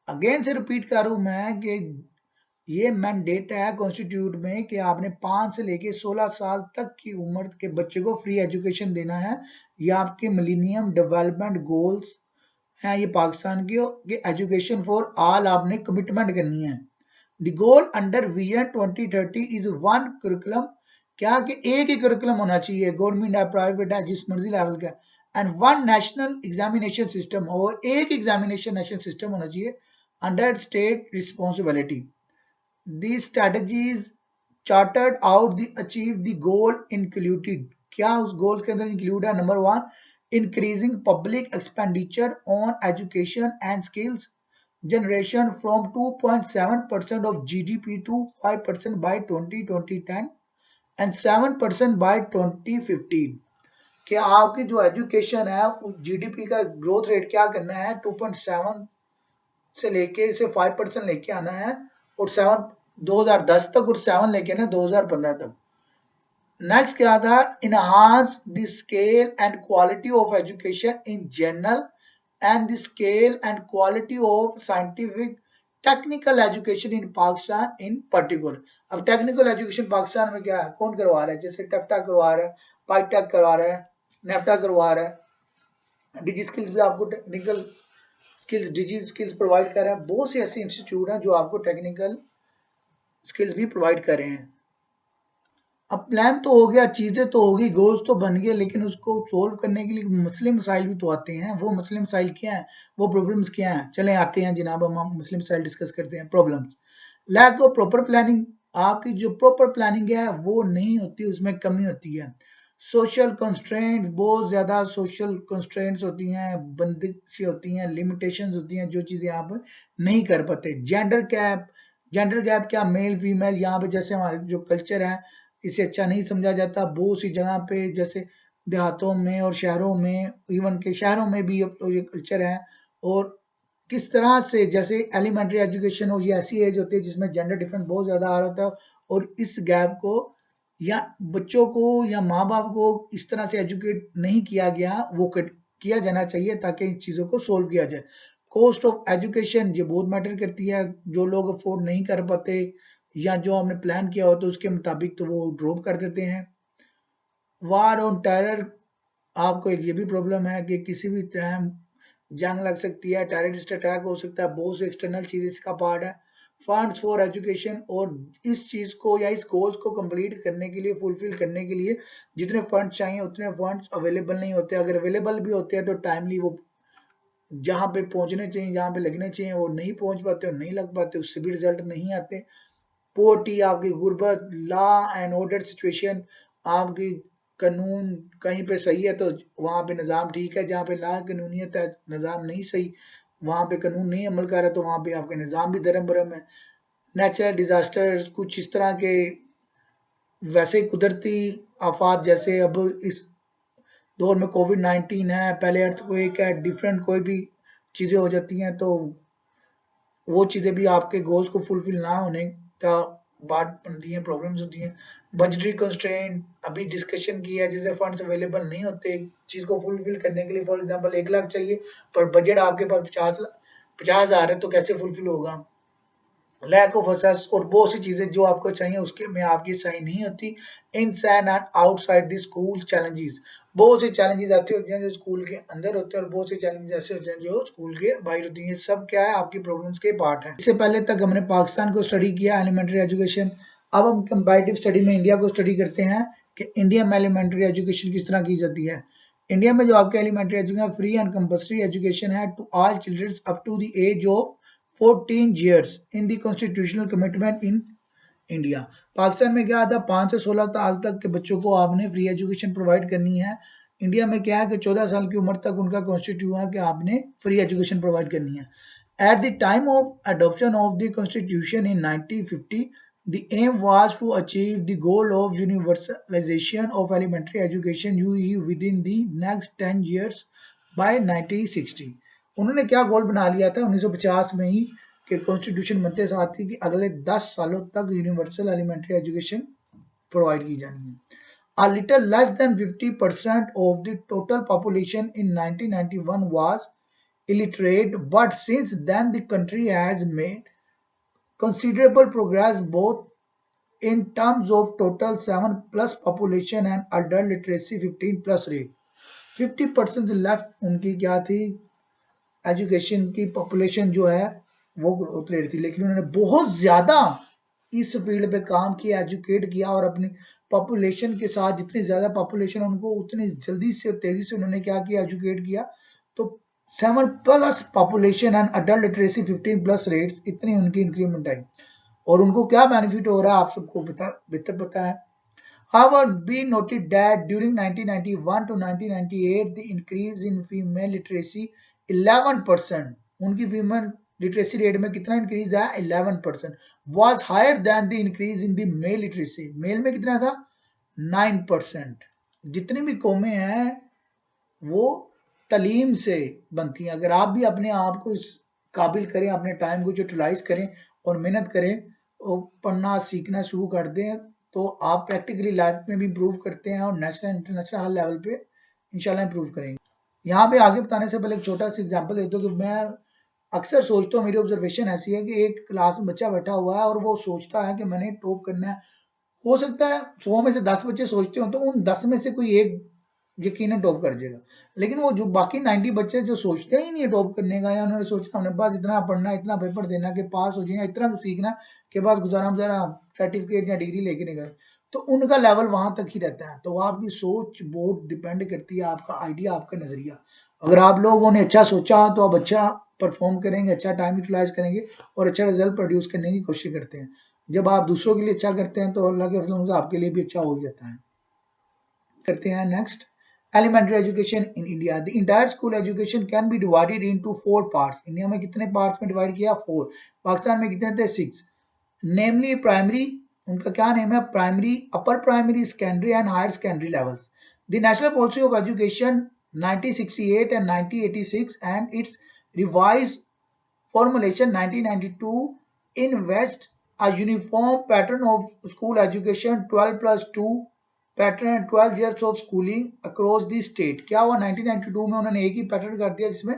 Again से repeat कर रहा हूं मैं कि ये मैंडेट है कॉन्स्टिट्यूट में कि आपने 5 से लेके 16 साल तक की उम्र के बच्चे को फ्री एजुकेशन देना है। ये आपके मिलेनियम डेवलपमेंट गोल्स हैं, ये पाकिस्तान की कि एजुकेशन फॉर ऑल आपने कमिटमेंट करनी है। The goal under vision 2030 is one curriculum, क्या कि एक ही करिकुलम होना चाहिए, गवर्नमेंट है प्राइवेट है जिस मर्जी लेवल का, and one national examination system, और एक एग्जामिनेशन नेशनल सिस्टम होना चाहिए under state responsibility. These strategies charted out the achieve the goal included, क्या उस गोल के अंदर इंक्लूड है? Number one, increasing public expenditure on education and skills generation from 2.7% of GDP to 5% by 2010 and 7% by 2015। कि आपकी जो एजुकेशन है GDP का ग्रोथ रेट क्या करना है, 2.7 से लेके इसे 5% लेके आना है, और 7 2010 तक, और 7 लेके ना 2015 तक। नेक्स्ट क्या था? Enhance the scale and quality of education in general and the scale and quality of scientific technical education in Pakistan in particular. अब टेक्निकल एजुकेशन पाकिस्तान में क्या है, कौन करवा रहा है? जैसे टफ्टा करवा रहा है, पाईटेक करवा रहा है, नेफ्टा करवा रहा है, डिजी स्किल्स भी आपको टेक्निकल स्किल्स, डिजी स्किल्स प्रोवाइड कर रहा है। बहुत से ऐसे इंस्टीट्यूट हैं जो आपको टेक्निकल स्किल्स भी प्रोवाइड कर रहे हैं। अब प्लान तो हो गया, चीजें तो होगी, गोल्स तो बन गए, लेकिन उसको सोल्व करने के लिए मसले मसाइल भी तो आते हैं। वो मसले मसाइल क्या है, वो प्रॉब्लम्स क्या है? चले आते हैं जनाब, हम मसले मसाइल डिस्कस करते हैं। Problems, lack of proper planning, आपकी जो प्रॉपर प्लानिंग है वो नहीं होती, उसमें कमी होती है। सोशल कंस्ट्रेंट्स, बहुत ज्यादा सोशल कंस्ट्रेंट्स होती हैं, बंदिशें होती हैं, लिमिटेशंस होती हैं, जो चीजें आप नहीं कर पाते। जेंडर गैप, जेंडर गैप क्या, मेल फीमेल, यहाँ पे जैसे हमारे जो कल्चर है इसे अच्छा नहीं समझा जाता बहुत सी जगह पे, जैसे देहातों में और शहरों में, इवन के शहरों में भी अब तो ये कल्चर है। और किस तरह से, जैसे एलिमेंट्री एजुकेशन हो, ये ऐसी एज होती है जिसमें जेंडर डिफरेंस बहुत ज्यादा आ रहा था, और इस गैप को या बच्चों को या माँ बाप को इस तरह से एजुकेट नहीं किया गया, वो किया जाना चाहिए ताकि इन चीजों को सोल्व किया जाए। कॉस्ट ऑफ एजुकेशन ये बहुत मैटर करती है, जो लोग अफोर्ड नहीं कर पाते या जो हमने प्लान किया हो तो उसके मुताबिक तो वो ड्रॉप कर देते हैं। वार ऑन टेरर, आपको एक ये भी प्रॉब्लम है कि किसी भी टाइम जंग लग सकती है, टेररिस्ट अटैक हो सकता है, बहुत से एक्सटर्नल चीज इसका पार्ट है। फंड्स फॉर एजुकेशन, और इस चीज को या इस गोल्स को कंप्लीट करने के लिए, फुलफिल करने के लिए जितने फंड्स चाहिए उतने फंड्स अवेलेबल नहीं होते। अगर अवेलेबल भी होते हैं तो टाइमली वो जहाँ पे पहुंचने चाहिए, जहाँ पे लगने चाहिए, वो नहीं पहुंच पाते और नहीं लग पाते, उससे भी रिजल्ट नहीं आते। पोवर्टी, आपकी गुर्बत, लॉ एंड ऑर्डर सिचुएशन, आपकी कानून कहीं पे सही है तो वहां पे निज़ाम ठीक है, जहाँ पे ला कानूनियत है, निज़ाम नहीं सही, वहां पे कानून नहीं अमल कर रहा तो वहां पे आपके निज़ाम भी धर्म भरम है। नेचुरल डिजास्टर, कुछ इस तरह के वैसे कुदरती आफात, जैसे अब इस दौर में कोविड-19 है, पहले अर्थक्वेक है, डिफरेंट कोई भी चीजें हो जाती हैं, तो वो चीजें भी आपके गोल्स को फुलफिल ना होने का बात बनती है, प्रॉब्लम्स होती हैं। बजटरी कंस्ट्रेंट अभी डिस्कशन की है, जैसे फंड्स अवेलेबल नहीं होते चीज को फुलफिल करने के लिए। फॉर एग्जांपल 1 लाख चाहिए पर बजट आपके पास 50,000 है, तो कैसे फुलफिल होगा? लैक ऑफ असेस, और बहुत सी चीजें जो आपको चाहिए उसके में आपकी सही नहीं होती। Inside and outside the school challenges, बहुत से चैलेंजेस ऐसे होते हैं जो स्कूल के अंदर होते हैं, और बहुत से चैलेंजेस ऐसे होते हैं जो स्कूल के बाहर होती हैं। सब क्या है, आपकी प्रॉब्लम्स के पार्ट है। इससे पहले तक हमने पाकिस्तान को स्टडी किया एलिमेंट्री एजुकेशन, अब हम कंपैरेटिव स्टडी में इंडिया को स्टडी करते हैं कि इंडिया में एलिमेंट्री एजुकेशन किस तरह की जाती है। इंडिया में जो आपके elementary education free and compulsory education है to all children up to the age of 14 years in the constitutional commitment in India. Pakistan में क्या आता है, 5 से 16 साल तक के बच्चों को आपने फ्री एजुकेशन प्रोवाइड करनी है। इंडिया में क्या है कि 14 साल की उम्र तक उनका कॉन्स्टिट्यूशन है कि आपने फ्री एजुकेशन प्रोवाइड करनी है। At the time of adoption of the constitution in 1950, the aim was to achieve the goal of universalization of elementary education UE within the next 10 years by 1960। उन्होंने क्या गोल बना लिया था 1950 में ही कि कॉन्स्टिट्यूशन बनते साथ ही कि अगले 10 सालों तक यूनिवर्सल एलिमेंट्री एजुकेशन प्रोवाइड की जानी है। A little less than 50% of the total population in 1991 was illiterate, but since then the country has made considerable progress both in terms of total 7 plus population and adult literacy 15 plus rate. 50% left उनकी क्या थी, education की population जो है वो growth rate थी, लेकिन उन्होंने बहुत ज्यादा इस फील्ड पे काम किया, एजुकेट किया और अपनी पॉपुलेशन के साथ जितनी ज्यादा पॉपुलेशन उनको उतनी जल्दी से तेजी से उन्होंने क्या किया, एजुकेट किया। तो 7 plus population and adult literacy 15 plus rates, इतनी उनकी इंक्रीमेंट आई। और उनको क्या बेनिफिट हो रहा है आप सबको बेहतर पता है। However, be noted that during 1991 to 1998, the increase in female literacy 11%, उनकी फीमेल लिटरेसी रेट में कितना इंक्रीज आया, 11%, was higher than the increase in the male literacy, male में कितना था, 9%। जितनी भी कौमें हैं वो तालीम से बनती हैं। अगर आप भी अपने आप को इस काबिल करें, अपने टाइम को यूटिलाइज करें और मेहनत करें और पढ़ना सीखना शुरू कर दें, तो आप प्रैक्टिकली लाइफ में भी इंप्रूव करते हैं और नेशनल इंटरनेशनल हर लेवल पे इंशाल्लाह इंप्रूव करेंगे। यहाँ पे आगे बताने से पहले एक छोटा सा एग्जांपल देता हूँ कि मैं अक्सर सोचता हूँ, मेरी ऑब्जर्वेशन ऐसी है कि एक क्लास में बच्चा बैठा हुआ है और वो सोचता है कि मैंने टॉप करना है। हो सकता है 100 में से 10 बच्चे सोचते हो तो उन 10 में से कोई एक यकीनन टॉप कर जाएगा, लेकिन वो जो बाकी 90 बच्चे जो सोचते ही नहीं है टॉप करने का, या उन्होंने सोचा हमने बस इतना पढ़ना, इतना पेपर देना कि पास हो जाए, इतना सीखना कि बस गुजारा गुजारा सर्टिफिकेट या डिग्री लेके निकले, तो उनका लेवल वहां तक ही रहता है। तो आपकी सोच बहुत डिपेंड करती है, आपका आइडिया, आपका नजरिया। अगर आप लोगों ने अच्छा सोचा तो आप अच्छा परफॉर्म करेंगे, अच्छा टाइम यूटिलाइज करेंगे और अच्छा रिजल्ट प्रोड्यूस करने की कोशिश करते हैं। जब आप दूसरों के लिए अच्छा करते हैं तो अल्लाह के फजल से आपके लिए भी अच्छा हो जाता है। करते हैं next, elementary education in India. The entire school education can be divided into 4 parts. India में कितने पार्ट्स में डिवाइड किया, 4। पाकिस्तान में कितने थे, 6। नेमली प्राइमरी, उनका क्या नेम है, primary, upper primary, secondary and higher secondary levels. The national policy of education 1968 and 1986 and its revised formulation 1992 invest a uniform pattern of school education 12 plus 2 pattern 12 years of schooling across the state। क्या हुआ, 1992 में उन्होंने एक ही pattern कर दिया जिसमें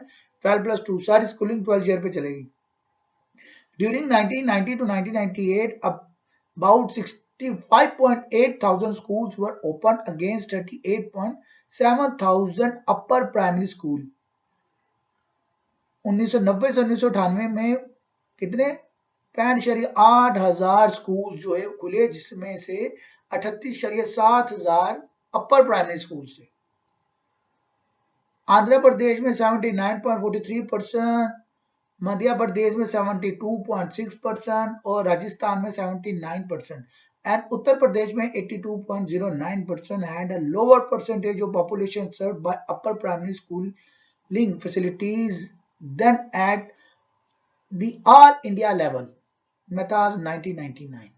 12 plus 2 सारी schooling 12 year पे चलेगी। During 1990 to 1998 about 65.8 thousand schools were opened against 38.7 thousand upper primary school। 1990 से 1998 में कितने, 65.8 स्कूल जो है खुले, जिसमें से 38.7 अपर प्राइमरी स्कूल से। आंध्र प्रदेश में 79.43%, मध्य प्रदेश में 72.6% और राजस्थान में 79%, एंड उत्तर प्रदेश में 82.09% had a lower percentage of population served by upper primary schooling facilities than at the all India level मेथाज 1999।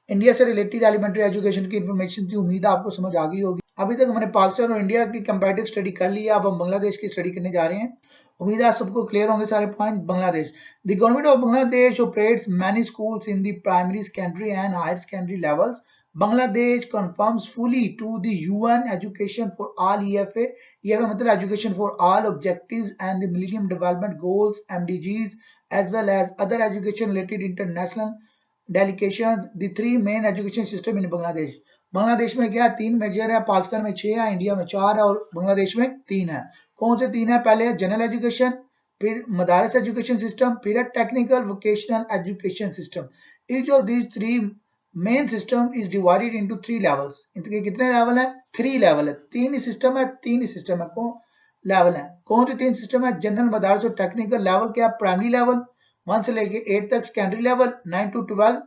India से रिलेटेड एलिमेंट्री एजुकेशन की इंफॉर्मेशन थी, उम्मीद है आपको समझ आ गई होगी। अभी तक हमने पाकिस्तान और इंडिया की कंपैरेटिव स्टडी कर ली है, अब हम बांग्लादेश की स्टडी करने जा रहे हैं। उम्मीद है सबको क्लियर होंगे सारे point. Bangladesh, the government of Bangladesh operates many schools in the primary, secondary and higher secondary levels. Bangladesh conforms fully to the UN Education for All EFA, EFA मतलब Education for All Objectives and the Millennium Development Goals MDGs, as well as other education related international delegations, the three main education system in Bangladesh। Bangladesh में क्या, 3 major है, पाकिस्तान में 6 है, India में 4 है और बांग्लादेश में 3 है। कौन से 3 है, पहले जनरल एजुकेशन, फिर मदारस एजुकेशन सिस्टम, फिर है technical vocational education system. Each of these 3 main system is divided into 3 levels. इनके कितने लेवल है, 3 लेवल है, 3 ही सिस्टम है, 3 ही सिस्टम है, कौन लेवल है, कौन से 3 सिस्टम है, जनरल, मदारस और टेक्निकल। लेवल क्या, प्राइमरी लेवल 1 से लेके 8 तक, सेकेंडरी लेवल 9 to 12,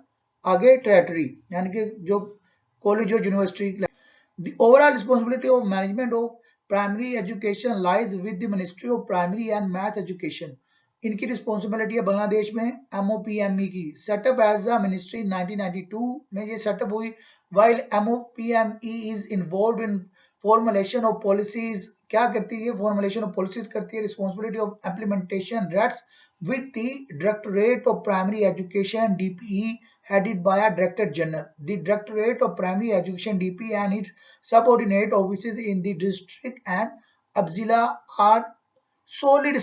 आगे टेरिटरी यानी कि जो कॉलेज और university. The overall responsibility of management of primary education lies with the Ministry of Primary and Mass Education। इनकी रिस्पॉन्सिबिलिटी है बांग्लादेश में MOPME की। सेटअप एज अ मिनिस्ट्री 1992 में ये सेटअप हुई। While MOPME is involve in formulation of policies, क्या करती है, फॉर्मुलेशन ऑफ पॉलिसीज करती है। Responsibility of implementation rates with the Directorate of Primary Education DPE headed by a Director General। The Directorate of Primary Education DPE and its subordinate offices in the district and Abzilla are solely